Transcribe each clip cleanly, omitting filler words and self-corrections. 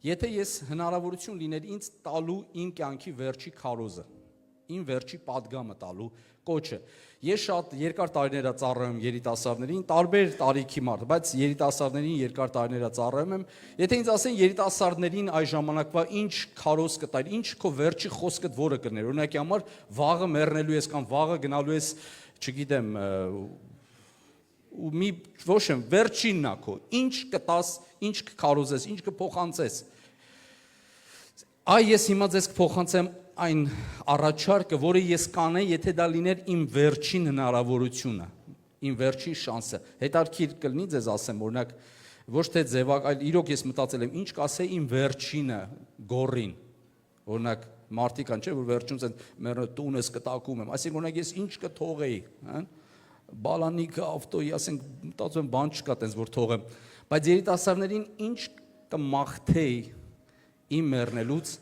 Եթե ես հնարավորություն լիներ ինձ տալու իմ կյանքի վերջի քարոզը, իմ վերջի падգամը տալու կոչը, ես շատ երկար տարիներ ծառայում երիտասարդներին, տարբեր տարիքի մարդ, բայց երիտասարդներին երկար տարիներ ծառայում եմ, եթե ինձ ասեն երիտասարդներին այս ժամանակվա ինչ քարոզ կտայր, ինչ քո վերջի խոսքդ որը կներ, օրինակի համար վաղը մեռնելու ես կամ վաղը գնալու ես, չգիտեմ, ու մի ոչ եմ վերջինն է քո, ինչ կտաս, ինչ կքարոզես, ինչ կփոխանցես։ Այ ես հիմա ձեզ կփոխանցեմ այն առաջարկը, որը ես կանեի, եթե դա լիներ իմ վերջին հնարավորությունը, իմ վերջին շանսը։ Հետարքիր կլինի ձեզ ասեմ, օրինակ, ոչ թե ձևակ, այլ իրոք ես մտածել եմ, ինչ կասեի իմ վերջինը գորին։ Օրինակ, մարդիկ կան, չէ, որ վերջումս են մեռը տունս կտակում եմ, այսինքն օրինակ ես ինչ կթողեի, հա։ Բալանիկը, ավտոյի, ասենք, մտածում եմ, բան չկա տենց, որ թողեմ, բայց երիտասարդներին ինչ կմաղթեի իմ մեռնելուց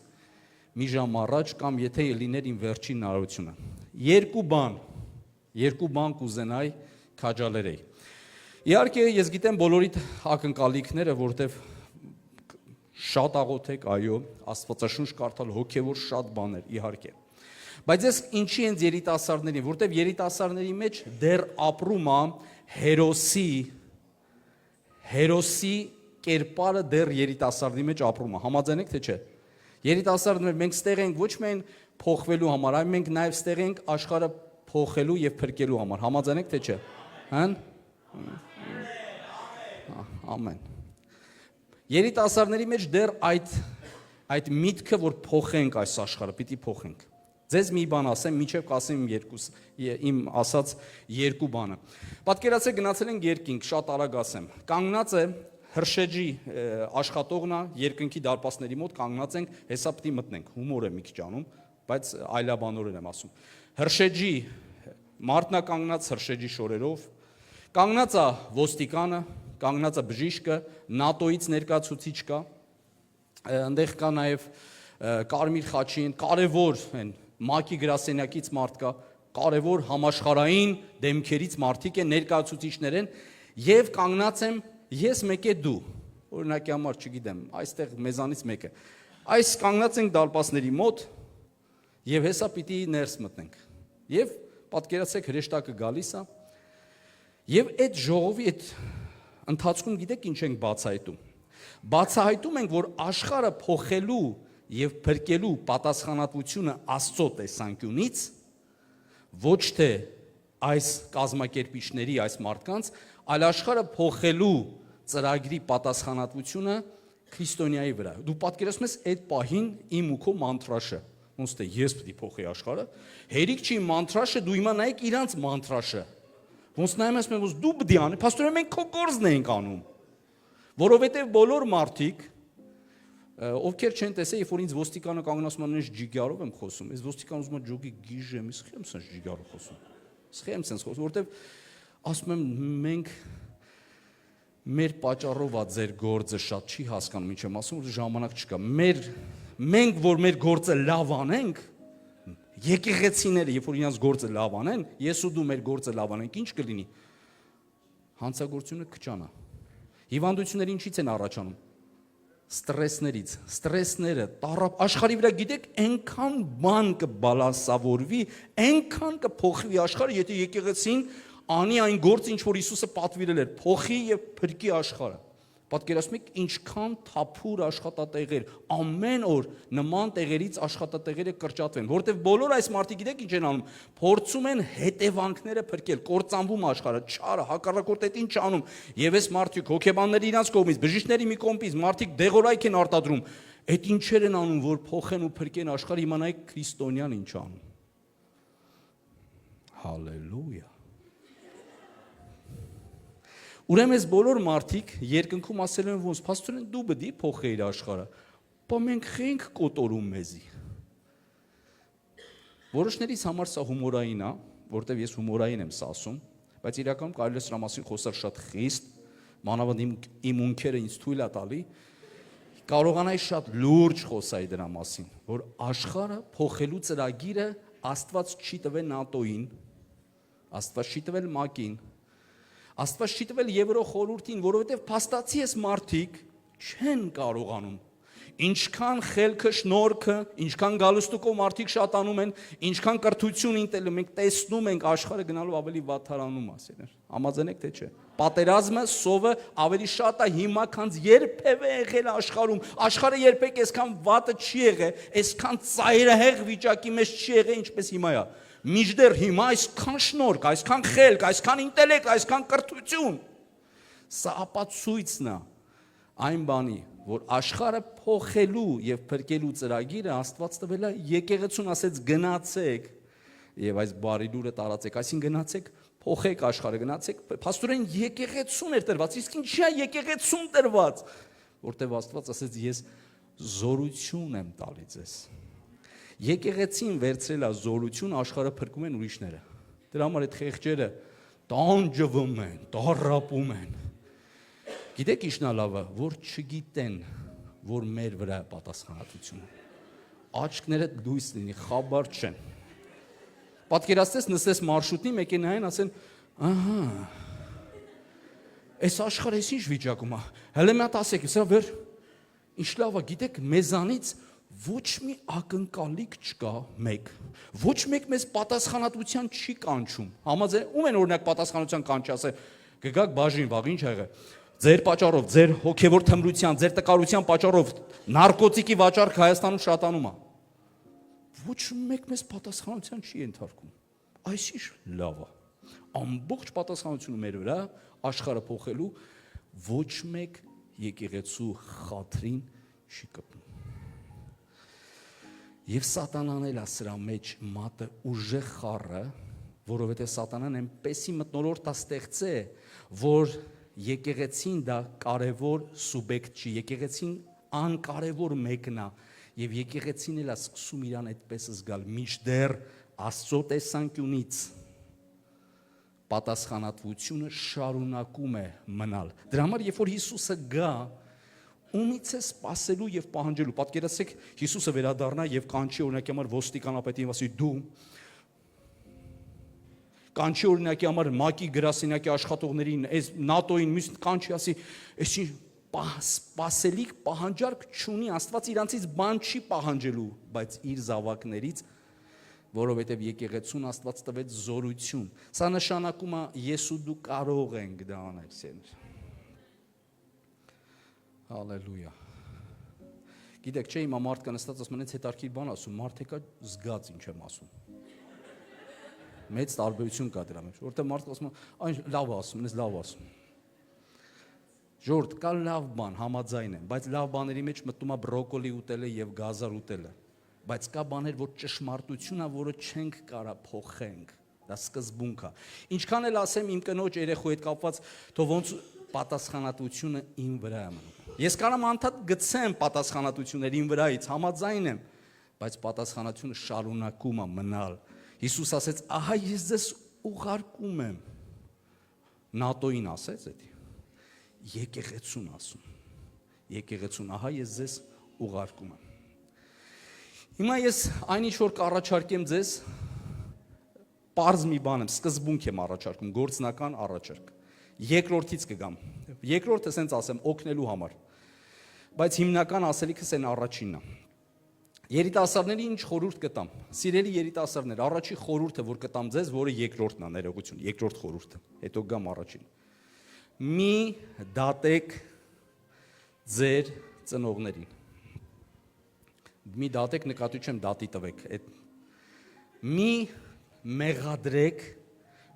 մի ժամ առաջ կամ եթե լիներ իմ վերջին հնարավորությունը։ Երկու բան կուզենայի քաջալերեի։ Իհարկե, ես գիտեմ բոլորիդ ակնկալիքները, որտեվ շատ աղոթեք, այո, Աստվածաշունչ կարդալ, հոգևոր շատ բաներ, իհարկե։ Բայց ես ինչի են երիտասարդներին, որտեվ երիտասարդների մեջ դեռ ապրում է հերոսի կերպարը դեռ երիտասարդի մեջ ապրում է, համաձայն եք թե չէ։ Երիտասարդներ մենք ստեղ ենք ոչ միայն փոխվելու համար, այլ մենք նաև ստեղ ենք աշխարհը փոխելու եւ փրկելու համար, համաձայն եք թե չէ։ Հան։ Ամեն։ Երիտասարդների մեջ դեռ այդ միտքը, որ փոխենք այս աշխարհը, պիտի փոխենք։ Ձեզ մի բան ասեմ, միջև կասեմ իմ ասած երկու բանը։ Պատկերացրեք գնացել ենք երկինք, շատ արագ ասեմ։ Կանգնած է հրշեջի աշխատողն է, երկնքի դարպասների մոտ կանգնած ենք, հեսա պիտի մտնենք, հումոր է մի քիչ անում, բայց այլաբանորեն եմ ասում։ Հրշեջի մարդն է կանգնած հրշեջի շորերով, կանգնած է ոստիկանը, կանգնած է բժիշկը, ՆԱՏՕ-ից ներկայացուցիչ կա, այնտեղ կա նաև Կարմիր խաչին, կարևոր են ՄԱԿ-ի գրասենյակից մարդ կա, կարևոր համաշխարհային դեմքերից մարդիկ են, ներկայացուցիչներ են, եւ կանգնած եմ ես մեկե դու, օրինակի համար չգիտեմ, այստեղ մեզանից մեկը, այս կանգնած ենք դարպասների մոտ եւ հեսա պիտի ներս մտնենք, եւ պատկերացրեք հրեշտակը գալիս է, եւ այդ ժողովի այդ ընթացքում գիտեք ինչ ենք բացահայտում ենք, որ աշխարհը փոխելու եւ փրկելու պատասխանատվությունը Աստծո տեսանկյունից ոչ թե այս կազմակերպիչների, այս մարդկանց, այլ աշխարհը փոխելու ծրագրի պատասխանատվությունը քրիստոնյայի վրա։ Դու պատկերացնում ես այդ պահին իմ ու քո մանտրաշը, ոնց թե ես պիտի փոխեի աշխարհը, հերիք չի մանտրաշը, դու հիմա նայեք իրանց մանտրաշը, ոնց նայում ես մենք, ոնց դու պիտի անի, փաստորեն մենք քո գործն ենք անում, որովհետեւ բոլոր մարդիկ ովքեր չեն տեսել, երբ որ ինձ ոստիկանը կանգնացում է, ես ջիգարով եմ խոսում, ես ոստիկան ուզում է ջոգի գիժեմ, ես խեմ սենց ջիգարով խոսում, խեմ սենց խոսում, որովհետև ասում եմ մենք մեր պատճառով է ձեր գործը շատ չի հասկանում, ինչ եմ ասում, որ ժամանակ չկա, մենք որ մեր գործը լավ անենք, եկեղեցիները, երբ որ իրենց գործը լավ անեն, ես ու դու մեր գործը լավ անենք, ինչ կլինի, հանցագործությունը կճանա, հիվանդությունները ինչից են առաջանում, ստրեսներից, ստրեսները, աշխարհի վրա գիտեք, այնքան բան կբալանսավորվի, այնքան կփոխվի աշխարհը, եթե եկեղեցին անի այն գործը, ինչ որ Հիսուսը պատվիրել էր, փոխի եւ փրկի աշխարհը։ Պատկերացնում եք ինչքան թափուր աշխատատեղեր, ամեն օր նման տեղերից աշխատատեղերը կրճատվեն, որովհետև բոլոր այս մարդիկ գիտեք ինչ են անում, փորձում են հետևանքները փրկել, կործանվում աշխարհը, չարը, հակառակորդ այդ ինչ անում, եւ այս մարդիկ հոգեբանները իրանց կողմից, բժիշկների մի կողմից, մարդիկ դեղորայք են արտադրում, այդ ինչեր են անում, որ փոխեն ու փրկեն աշխարհը, իմանայք քրիստոնյան ինչ անում։ Հալելույա։ Ուրեմն այս բոլոր մարդիկ երկնքում ասել են ոնց, փաստորեն դու բդի փոխեիր աշխարհը, բա մենք խենք կոտորում մեզի։ Որոշներից համար սա հումորային է, որտեվ ես հումորային եմ սա ասում, բայց իրականում կարելի է սրա մասին խոսալ շատ խիստ, մանավանդ իմ ունքերը ինձ թույլ է տալի, կարողանայի շատ լուրջ խոսայի դրա մասին, որ աշխարհը փոխելու ծրագիրը Աստված չի տվել ՆԱՏՕ-ին, Աստված չի տվել ՄԱԿ-ին, Աստված չի տվել Եվրոխորհրդին, որովհետև փաստացի էս մարդիկ չեն կարողանում։ ինչքան խելքը, շնորհքը, ինչքան գալուստուկով մարդիկ շատանում են, ինչքան կրթություն ինտելը մենք տեսնում ենք աշխարհը գնալով ավելի վատթարանում ասել։ Համաձայնեք թե չէ։ Պատերազմը, սովը ավելի շատ է հիմա, քան երբևէ եղել աշխարհում։ Աշխարհը երբեք այսքան վատը չի եղել, այսքան ծայրահեղ վիճակի մեջ չի եղել, ինչպես հիմա է։ Միջդեռ հիմա այսքան շնորհք, այսքան խելք, այսքան ինտելեկտ, այսքան կրթություն։ Սա ապացույցն է այն բանի, որ աշխարհը փոխելու եւ փրկելու ծրագիրը Աստված տվել է եկեղեցուն, ասեց գնացեք եւ այս բարի լուրը տարածեք, այսին գնացեք, փոխեք աշխարհը, գնացեք, փաստորեն եկեղեցուն էր տրված, իսկ ինչի է եկեղեցուն տրված, որտեղ Աստված ասեց ես զորություն եմ տալի ձեզ։ Եկեղեցին վերցրել է զորություն, աշխարհը փրկում են ուրիշները։ Դրա համար այդ խեղճերը տանջվում են, տառապում են։ Գիտեք ինչն է լավը, որ չգիտեն, որ մեր վրա է պատասխանատվությունը։ Աչքները լույս լինի, խաբար չեն։ Պատկերացրես նստես մարշրուտի, մեքենային ասեն, ահա, այս աշխարհը ինչ վիճակում է։ Հələ մի հատ ասեք, սա վեր, ինչ լավ է, գիտեք, մեզանից ոչ մի ակնկալիք չկա մեկ, ոչ մեկ մեզ պատասխանատվության չի կանչում։ Համաձայն, ում են օրինակ պատասխանատվության կանչի, ասել, գգակ բաժին, վաղ ինչ եղել։ Ձեր պատճառով, ձեր հոգևոր թմրության, ձեր տկարության պատճառով նարկոտիկի վաճառքը Հայաստանում շատանում է։ Ոչ մեկ մեզ պատասխանատվության չի ենթարկում։ Այսինչ լավ է։ Ամբողջ պատասխանատվությունը մեր վրա, աշխարհը փոխելու, ոչ մեկ եկեղեցու խաթրին չի կպնում։ Եվ սատանան էլ է սրա մեջ մատը ուժեղ խառը, որովհետև սատանան այնպեսի մթնոլորտ է ստեղծել, որ եկեղեցին դա կարևոր սուբյեկտ չի, եկեղեցին անկարևոր մեկն է, եւ եկեղեցին էլ է սկսում իրան այդպես զգալ, մինչդեռ Աստծո տեսանկյունից պատասխանատվությունը շարունակում է մնալ։ Դրա համար երբ որ Հիսուսը գա, ումից է սпасելու եւ պահանջելու։ Պատկերացրեք, Հիսուսը վերադառնա եւ կանչի օրինակի համար ոստիկանապետին, ասի դու կանչի օրինակի համար ՄԱԿ-ի գրասենյակի աշխատողներին, այս ՆԱՏՕ-ին, մյուս կանչի, ասի, այս չի սпасելիք պահանջարկ չունի, Աստված իրանցից բան չի պահանջելու, բայց իր զավակներից, որովհետև եկեղեցուն Աստված տվեց զորություն։ Սա նշանակում է ես ու դու կարող ենք դա անել, սիրելիներ։ Հալելույա։ Գիտեք, չէ, հիմա մարդ կա նստած ասում, ինձ հետարքիր բան ասում, մարդ եկա զգաց ինչ եմ ասում։ Մեծ տարբերություն կա դրա մեջ, որտեղ մարդը ասում է, այն լավ ասում, ինձ լավ ասում։ Ժողովուրդ, կա լավ բան, համաձայն եմ, բայց լավ բաների մեջ մտնում է բրոկոլի ուտելը եւ գազար ուտելը։ Բայց կա բաներ, որ ճշմարտություն է, որը չենք կարա փոխենք։ Դա սկզբունք է։ Ինչքան էլ ասեմ իմ կնոջ երեխու հետ կապված, թող ոնց պատասխանատվությունը իմ վրա է մնում։ Ես կարամ անդադ գցեմ պատասխանատվություններ իմ վրայից, համաձայն եմ, բայց պատասխանատվությունը շարունակում է մնալ։ Հիսուս ասեց, ահա ես ձեզ ուղարկում եմ։ ՆԱՏՕ-ին ասեց էդի։ Եկեղեցուն ասում։ Եկեղեցուն, ահա ես ձեզ ուղարկում եմ։ Հիմա ես այն ինչ որ կառաջարկեմ ձեզ, պարզ մի բան եմ, սկզբունք եմ առաջարկում, գործնական առաջարկ։ Երկրորդից կգամ։ Երկրորդը սենց ասեմ, օգնելու համար։ Բայց հիմնական ասելիքս այն առաջինն է։ Երիտասարդների ինչ խորհուրդ կտամ։ Սիրելի երիտասարդներ, առաջի խորհուրդը, որ կտամ ձեզ, որը երկրորդն է, ներողություն, երկրորդ խորհուրդը։ Հետո գամ առաջին։ Մի դատեք ձեր ծնողներին։ Մի դատեք, նկատի չեմ դատի տվեք։ Մի մեղադրեք,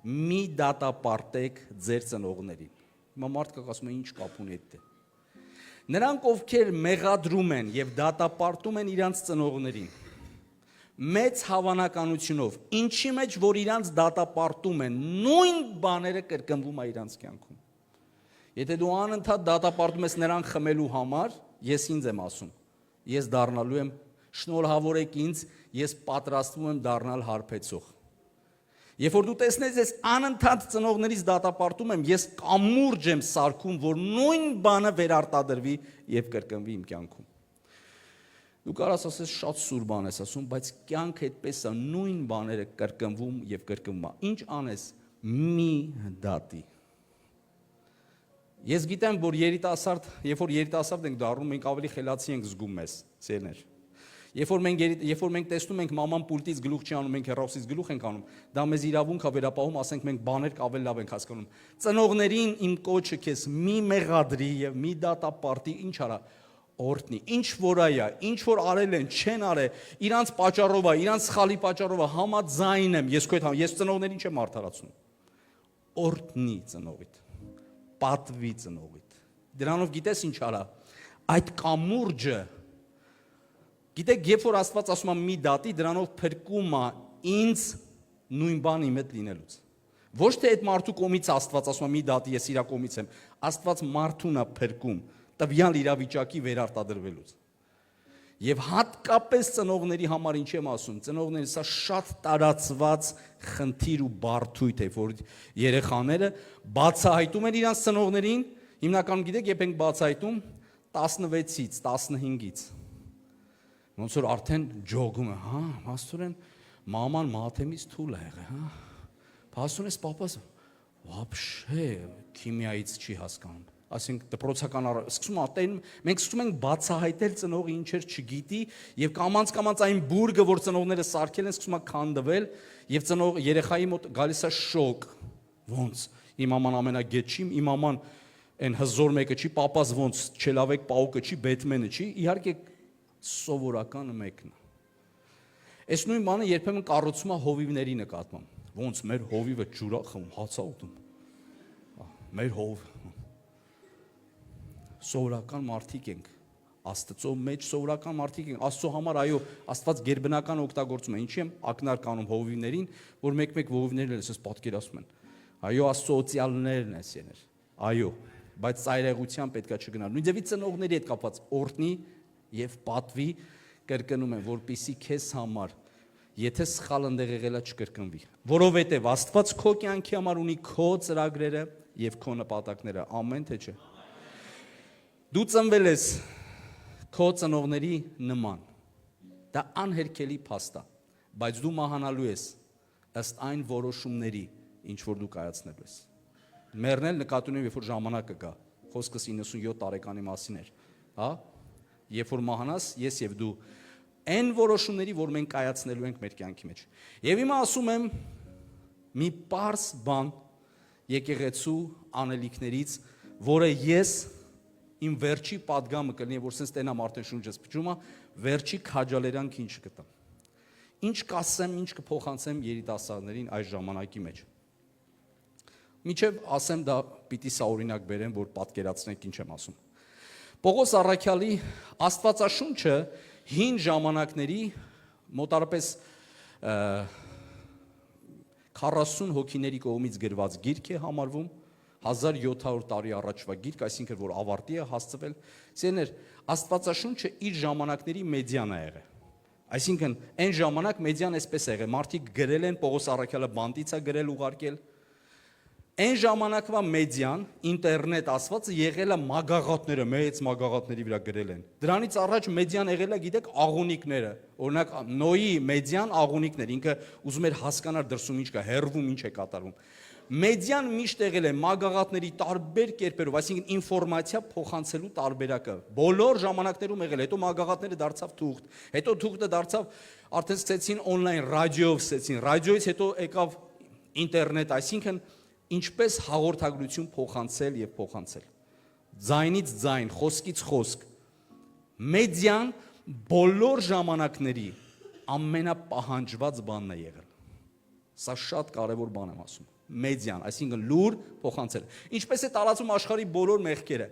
մի դատապարտեք ձեր ծնողներին։ Հիմա մարդը ասում է, ինչ կապ ունի այդ։ Նրանք, ովքեր մեղադրում են եւ դատապարտում են իրանց ծնողներին, մեծ հավանականությունով, ինչի մեջ որ իրանց դատապարտում են, նույն բաները կրկնվում է իրանց կյանքում։ Եթե դու անընդհատ դատապարտում ես նրան խմելու համար, ես ինձ եմ ասում, ես դառնալու եմ, շնորհավորեք ինձ, ես պատրաստվում եմ դառնալ հարբեցող։ Երբ որ դու տեսնես ես անընդհատ ծնողներից դատապարտում եմ, ես կամուրջ եմ սարքում, որ նույն բանը վերարտադրվի եւ կրկնվի իմ կյանքում։ Դու կարաս ասես շատ սուր բան ես ասում, բայց կյանքը այդպես է, նույն բաները կրկնվում եւ կրկնվում է։ Ինչ անես, մի դատի։ Ես գիտեմ, որ երիտասարդ, երբ որ երիտասարդ ենք դառնում, մենք ավելի խելացի ենք զգում մեզ, սիրներ։ Երբ որ մենք տեսնում ենք մաման պուլտից գլուխ չի անում, մենք հեռախոսից գլուխ ենք անում, դա մեզ իրավունք է վերապահում, ասենք մենք բաներ ավելի լավ ենք հասկանում։ Ծնողներին իմ կոչը քեզ մի մեղադրի եւ մի դատապարտի, ինչ արա, օրտնի, ինչ որ այա, ինչ որ արել են, չեն արել, իրանց պատճառով է, իրանց սխալի պատճառով է, համաձայն եմ, ես ծնողներին չեմ արդարացնում։ Օրտնի ծնողիդ, պատվի ծնողիդ։ Դրանով գիտես ինչ արա, այդ կամուրջը, գիտեք, երբ որ Աստված ասում է մի դատի, դրանով փրկում է ինձ նույն բանը իմ հետ լինելուց։ Ոչ թե այդ մարդու կողմից Աստված ասում է մի դատի, ես իրա կողմից եմ, Աստված մարդուն է փրկում տվյալ իրավիճակի վերարտադրվելուց։ Եվ հատկապես ծնողների համար ինչ եմ ասում, ծնողների սա շատ տարածված խնդիր ու բարդույթ է, որ երեխաները բացահայտում են իրանց ծնողներին, հիմնականում գիտեք, երբ ենք բացահայտում 16-ից, 15-ից։ Ոնց որ արդեն ջոգում է, հա, աստորեն մաման մաթեմից թույլ է եղել, հա։ Փաստորեն պապաս вообще քիմիայից չի հասկանում։ Ասենք դպրոցական սկսում ատեն մենք սկսում ենք բացահայտել ծնողը ինչեր չգիտի եւ կամած այն բուրգը, որ ծնողները սարքել են, սկսում է քանդվել եւ ծնող երեխայի մոտ գալիս է շոկ։ Ոնց իմ մաման ամենագետ չի, իմ մաման այն հզոր մեկը չի, պապաս ոնց չելավեք պաուկը չի, բեթմենը չի, իհարկե սովորականը մեկն է։ Այս նույն բանը երբեմն կառուցում է հովիվների նկատմամբ։ Ոնց մեր հովիվը ջուրա խմում, հացա ուտում։ Մեր հով սովորական մարդիկ ենք։ Աստծո մեջ սովորական մարդիկ ենք։ Աստծո համար այո, Աստված գերբնական օգտագործում է։ Ինչի՞ եմ ակնարկ անում հովիվներին, որ մեկ-մեկ հովիվներն էլ էս պատկերացում են։ Այո, Աստծո օծյալներն են սեներ։ Այո, բայց ծայրեղության պետքա չգնալ։ Նույն ձևի ծնողների հետ կապված օրտնի եւ պատվի կրկնում են, որպիսի քեզ համար, եթե սխալ ընդեղ եղելա չկրկնվի, որովհետեւ Աստված քո կյանքի համար ունի քո ծրագրերը եւ քո նպատակները, ամեն թե չէ։ Դու ծնվել ես քո ծնողների նման, դա անհերքելի փաստ է, բայց դու մահանալու ես ըստ այն որոշումների, ինչ որ դու կայացնելու ես։ Մեռնել նկատի ունեմ, երբ որ ժամանակը գա, խոսքս 97 տարեկանի մասին էր, հա։ Երբ որ մահանաս, ես եւ դու այն որոշումների, որ մենք կայացնելու ենք մեր կյանքի մեջ։ Եվ հիմա ասում եմ մի պարզ բան եկեղեցու անելիքներից, որը ես իմ վերջի պատգամը կլինի, որ sense տենամ արդեն շունչս փչում է, վերջի քաջալերանք ինչ կտամ։ Ինչ կասեմ, ինչ կփոխանցեմ երիտասարդներին այս ժամանակի մեջ։ Միջև ասեմ դա պիտի սա օրինակ բերեմ, որ պատկերացնեք ինչ եմ ասում։ Պողոս առաքյալի Աստվածաշունչը հին ժամանակների մոտարապես 40 հոգիների կողմից գրված գիրք է համարվում, 1700 տարի առաջվա գիրք, այսինքն որ ավարտի է հասցվել։ Սերներ, Աստվածաշունչը իր ժամանակների մեդիան է եղել։ Այսինքն այն ժամանակ մեդիան էսպես է եղել, մարդիկ գրել են, Պողոս առաքյալը բանտից է գրել ուղարկել։ Այն ժամանակվա մեդիան, ինտերնետ ասվածը եղել է մագաղատները, մեծ մագաղատների վրա գրել են։ Դրանից առաջ մեդիան եղել է, գիտեք, աղունիկները։ Օրինակ Նոյի մեդիան աղունիկներ, ինքը ուզում էր հասկանալ դրսում ինչ կա, հեռվում ինչ է կատարվում։ Մեդիան միշտ եղել է մագաղատների տարբեր կերպերով, այսինքն ինֆորմացիա փոխանցելու տարբերակը։ Բոլոր ժամանակներում եղել է, հետո մագաղատները դարձավ թուղթ, հետո թուղթը դարձավ, արդեն սկսեցին օնլայն ռադիոյով սկսեցին, ռադիոից հետո եկավ ինտերնետ, այսինքն ինչպես հաղորդագրություն փոխանցել եւ փոխանցել։ Ձայնից ձայն, խոսքից խոսք։ Մեդիան բոլոր ժամանակների ամենապահանջված բանն է եղել։ Սա շատ կարևոր բան եմ ասում։ Մեդիան, այսինքն լուր փոխանցել։ Ինչպես է տարածում աշխարհի բոլոր մեղքերը։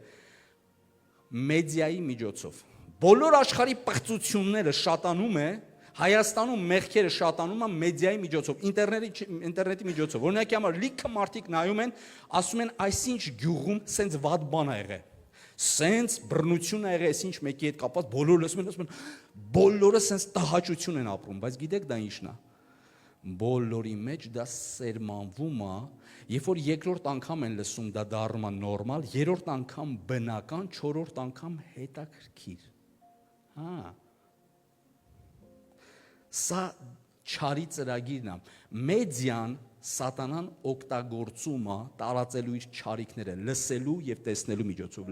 Մեդիայի միջոցով։ Բոլոր աշխարհի պղծությունները շատանում է, Հայաստանում մեղքերը շատանում են մեդիայի միջոցով, ինտերնետի միջոցով։ Օրինակի համար լիքը մարդիկ նայում են, ասում են, այսինչ գյուղում սենց վատ բան է եղել։ Սենց բռնություն է եղել, այսինչ մեկի հետ կապված, բոլորը լսում են, բոլորը սենց տհաճություն են ապրում, բայց գիտեք դա ինչն է։ Բոլորի մեջ դա սերմանվում է, երբ որ երկրորդ անգամ են լսում, դա դառնում է նորմալ, երրորդ անգամ բնական, չորրորդ անգամ հետաքրքիր։ Հա։ Սա չարի ծրագիրն է։ Մեդիան սատանան օգտագործում է տարածելու իր չարիքները լսելու եւ տեսնելու միջոցով,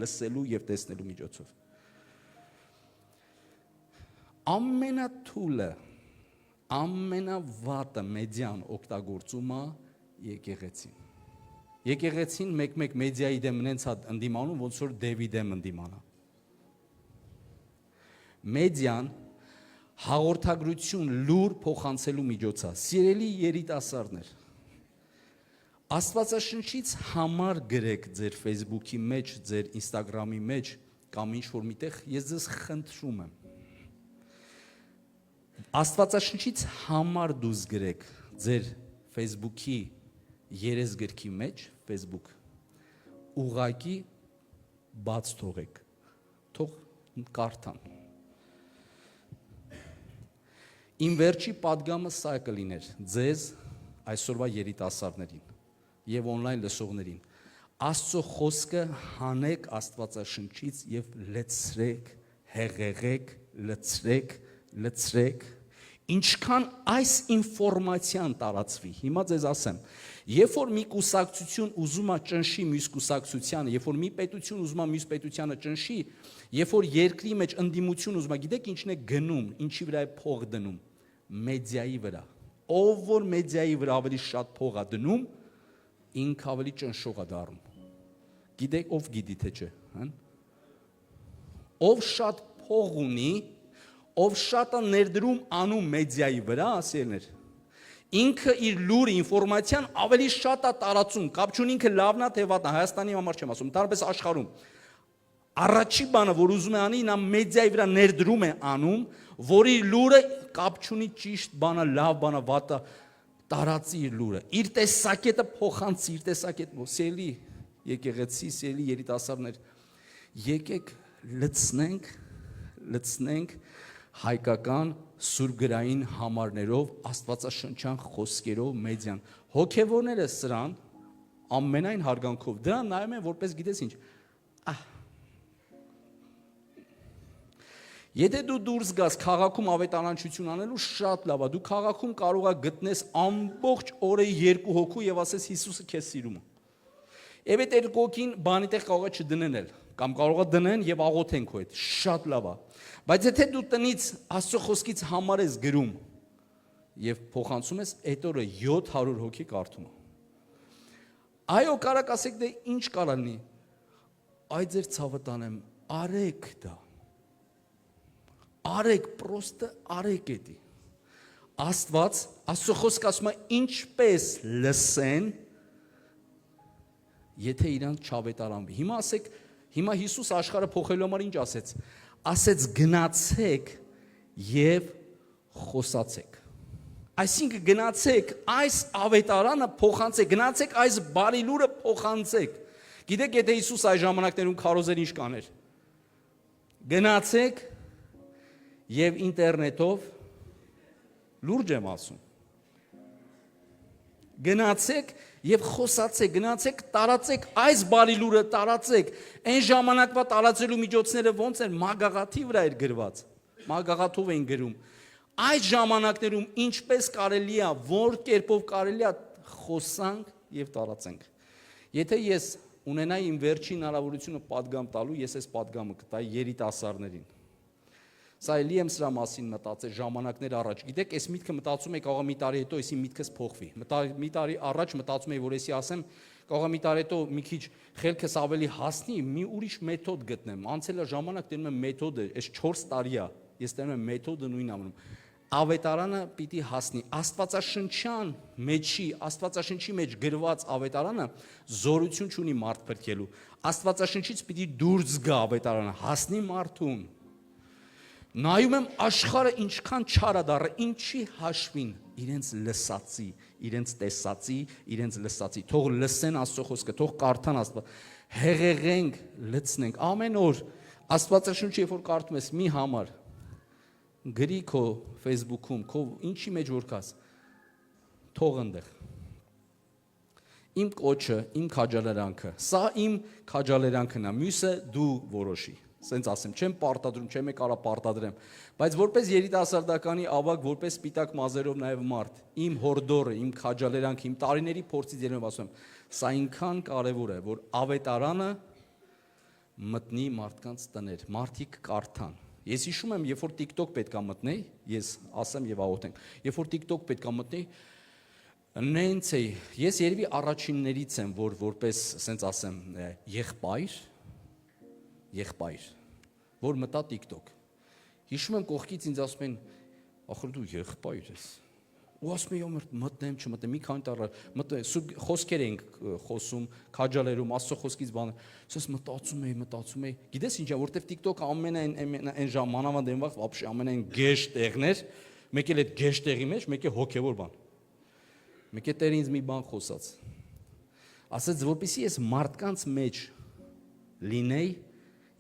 Ամենաթուլը, ամենավատը մեդիան օգտագործում է եկեղեցին։ Եկեղեցին մեկ մեդիայի դեմ նենց ընդդիմանում, ոնց որ դևի դեմ ընդդիմանա։ Մեդիան հաղորդագրություն լուր փոխանցելու միջոց է։ Սիրելի երիտասարդներ, Աստվածաշնչից համար գրեք ձեր Facebook-ի մեջ, ձեր Instagram-ի մեջ կամ ինչ-որ միտեղ, ես ձեզ խնդրում եմ։ Աստվածաշնչից համար դուզ գրեք ձեր Facebook-ի երեսգրքի մեջ, Facebook, ուղակի բաց թողեք, թող կարդան։ Իմ վերջի պատգամը սա կլիներ ձեզ այսօրվա երիտասարդներին եւ on-line լսողներին։ Աստծո խոսքը հանեք Աստվածաշնչից եւ լցրեք, հեղեղեք, լցրեք, ինչքան այս ինֆորմացիան տարածվի։ Հիմա ձեզ ասեմ, երբ որ մի կուսակցություն ուզում է ճնշի մյուս կուսակցությանը, երբ որ մի պետություն ուզում է մյուս պետությանը ճնշի, երբ որ երկրի մեջ ընդդիմություն ուզում է, գիտեք ինչն է գնում, ինչի վրա է փող դնում, մեդիայի վրա։ Ով որ մեդիայի վրա ավելի շատ փող է դնում, ինքը ավելի ճնշող է դառնում։ Գիտեք ով գիտի թե չէ, հա՞։ Ով շատ փող ունի, ով շատ է ներդրում անում մեդիայի վրա, ասելներ, ինքը իր լուր ինֆորմացիան ավելի շատ է տարածում, կապ չունի ինքը լավն է թե վատն է, Հայաստանի համար չեմ ասում, տարբեր աշխարհում։ Առաջի բանը, որ ուզում է անի, նա մեդիայի վրա ներդրում է անում, որի լուրը կապ չունի ճիշտ բանը, լավ բանը, վատը, տարածի իր լուրը։ Իր տեսակետը փոխանցի, իր տեսակետը, սիրելի եկեղեցի, սիրելի երիտասարդներ, եկեք լցնենք հայկական սուրբգրային համարներով, աստվածաշնչյան խոսքերով մեդիան։ Հոգևորները սրան ամենայն հարգանքով դրան նայում են որպես գիտես ինչ։ Եթե դու դուրս գաս քաղաքում ավետարանչություն անելու շատ լավ է, դու քաղաքում կարող ես գտնես ամբողջ օրը 2 հոգու եւ ասես Հիսուսը քեզ սիրում է։ Եվ այդ երկոքին բանի տեղ կարող է չդնեն էլ, կամ կարող է դնեն եւ աղոթեն քո հետ, շատ լավ է։ Բայց եթե դու տնից Աստծո խոսքից համար ես գրում եւ փոխանցում ես, այդ օրը 700 հոգի կարդում է։ Այո, կարակ ասեք դե ինչ կարա լինի։ Այ ձեր ցավը տանեմ, արեք դա։ Արեք, պրոստը արեք էդի։ Աստծո խոսքը ասում է ինչպես լսեն, եթե իրանց չավետարանվի։ Հիմա ասեք, հիմա Հիսուս աշխարհը փոխելու համար ինչ ասեց։ Ասեց գնացեք եւ խոսացեք։ Այսինքն գնացեք այս ավետարանը փոխանցեք, գնացեք այս բարի լուրը փոխանցեք։ Գիտեք, եթե Հիսուս այս ժամանակներում քարոզեր ինչ կաներ։ Գնացեք եւ ինտերնետով լուրջ եմ ասում։ Գնացեք եւ խոսացեք, գնացեք, տարածեք այս բարի լուրը, տարածեք։ Այն ժամանակվա տարածելու միջոցները ոնց են, մագաղաթի վրա էր գրված։ Մագաղաթով էին գրում։ Այս ժամանակներում ինչպես կարելի է, որ կերպով կարելի է խոսանք եւ տարածենք։ Եթե ես ունենայի իմ վերջին հնարավորությունը պատգամ տալու, ես այս պատգամը կտայի երիտասարդներին։ Սա էլի եմ սրա մասին մտածել ժամանակներ առաջ։ Գիտեք, այս միտքը մտածում եք, կարող է մի տարի հետո էսի միտքս փոխվի։ Մի տարի առաջ մտածում եի, որ էսի ասեմ, կարող է մի տարի հետո մի քիչ խելքս ավելի հասնի, մի ուրիշ մեթոդ գտնեմ։ Անցել է ժամանակ, տենում եմ մեթոդը, այս 4 տարի է, ես տենում եմ մեթոդը նույնն անում։ Ավետարանը պիտի հասնի։ Աստվածաշնչի մեջ գրված ավետարանը զորություն չունի մարդ փրկելու։ Աստվածաշնչից պիտի դուրս գա ավետարանը, հասնի մարդուն։ Նայում եմ աշխարհը ինչքան չար է դառը, ինչի հաշվին իրենց լսածի, իրենց տեսածի, իրենց լսածի։ Թող լսեն Աստծո խոսքը, թող կարդան Աստված։ Հեղեղենք, լցնենք ամեն օր Աստվածաշունչը երբ որ կարդում ես մի համար գրի քո Facebook-ում, քո ինչի մեջ որ կաս, թող ընդեղ։ Իմ կոչը, իմ քաջալերանքը, սա իմ քաջալերանքն է, մյուսը դու որոշի։ Սենց ասեմ, չեմ պարտադրում, չեմ կարա պարտադրեմ, բայց որպես երիտասարդականի ավագ, որպես սպիտակ մազերով նաև մարդ, իմ հորդորը, իմ քաջալերանքը, իմ տարիների փորձից ելնելով ասում եմ, սա այնքան կարևոր է, որ ավետարանը մտնի մարդկանց տներ, մարդիկ կարդան։ Ես հիշում եմ, երբ որ TikTok պետքա մտնեի, ես ասեմ եւ աղոթենք, երբ որ TikTok պետքա մտնեի, նենց էի, ես երևի առաջիններից եմ, որ որպես, սենց ասեմ, եղբայր, որ մտա TikTok։ Հիշում եմ կողքից ինձ ասում են, ախր դու եղբայր ես։ Ու ասում եմ, մտնեմ, չմտնեմ, մի քանի տարի մտնում, խոսքեր ենք խոսում, քաջալերում, Աստծո խոսքից բաներ։ Ասես մտածում էի։ Գիտես ինչ է, որտեվ TikTok-ը ամեն ժամանավանդ այն վաղ вообще ամենայն գեշ տեղներ, մեկ էլ այդ գեշ տեղի մեջ, մեկ է հոգևոր բան։ Մեկ է Տերը ինձ մի բան խոսած։ Ասեց, որպեսզի ես մարդկանց մեջ լինեի,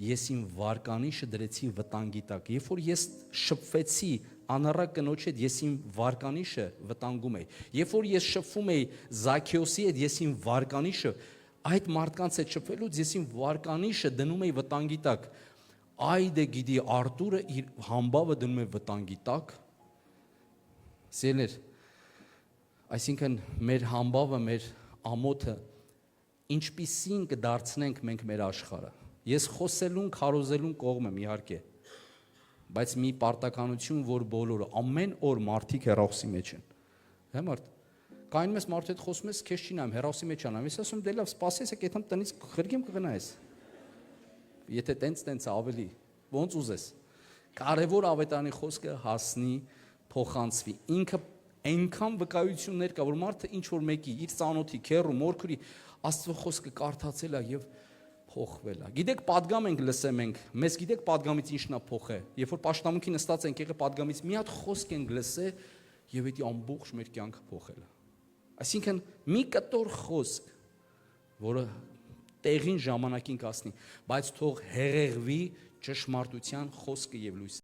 ես իմ վարկանիշը դրեցի վտանգի տակ։ Երբ որ ես շփվեցի անառակ կնոջ հետ, ես իմ վարկանիշը վտանգում էի։ Երբ որ ես շփվում էի Զաքեոսի հետ, ես իմ վարկանիշը այդ մարդկանց հետ շփվելուց ես իմ վարկանիշը դնում էի վտանգի տակ։ Այդե գիտի Արտուրը իր համբավը դնում է վտանգի տակ։ Սիրելիներ, այսինքն մեր համբավը, մեր ամոթը ինչպիսին կդարձնենք մենք մեր աշխարհը։ Ես խոսելուն, քարոզելուն կողմ եմ իհարկե, բայց մի պարտականություն, որ բոլորը ամեն օր մարդիկ հեռախոսի մեջ են։ Հա մարդ, կային մեզ մարդու հետ խոսում ես, քեզ չի նայում, հեռախոսի մեջ անամ։ Ես ասում դե լավ, սպասես, եք այդքան տնից խրգեմ կգնայես։ Եթե տենց ավելի, ոնց ուզես։ Կարևոր ավետարանի խոսքը հասնի, փոխանցվի։ Ինքը այնքան վկայություններ կա, որ մարդը ինչ որ մեկի իր ծանոթի, քեռու, մորքուրի Աստծո խոսքը կարդացել է եւ փոխվել է։ Գիտեք, падգամ ենք լսեմ ենք, մեզ գիտեք падգամից ինչն է փոխե։ Երբ որ պաշտամունքի նստած ենք, եղե падգամից մի հատ խոսք ենք լսե եւ դա ամբողջ մեր կյանքը փոխել է։ Այսինքն մի կտոր խոսք, որը տեղին ժամանակին կասնի, բայց թող հեղեղվի ճշմարտության խոսքը եւ լույսը։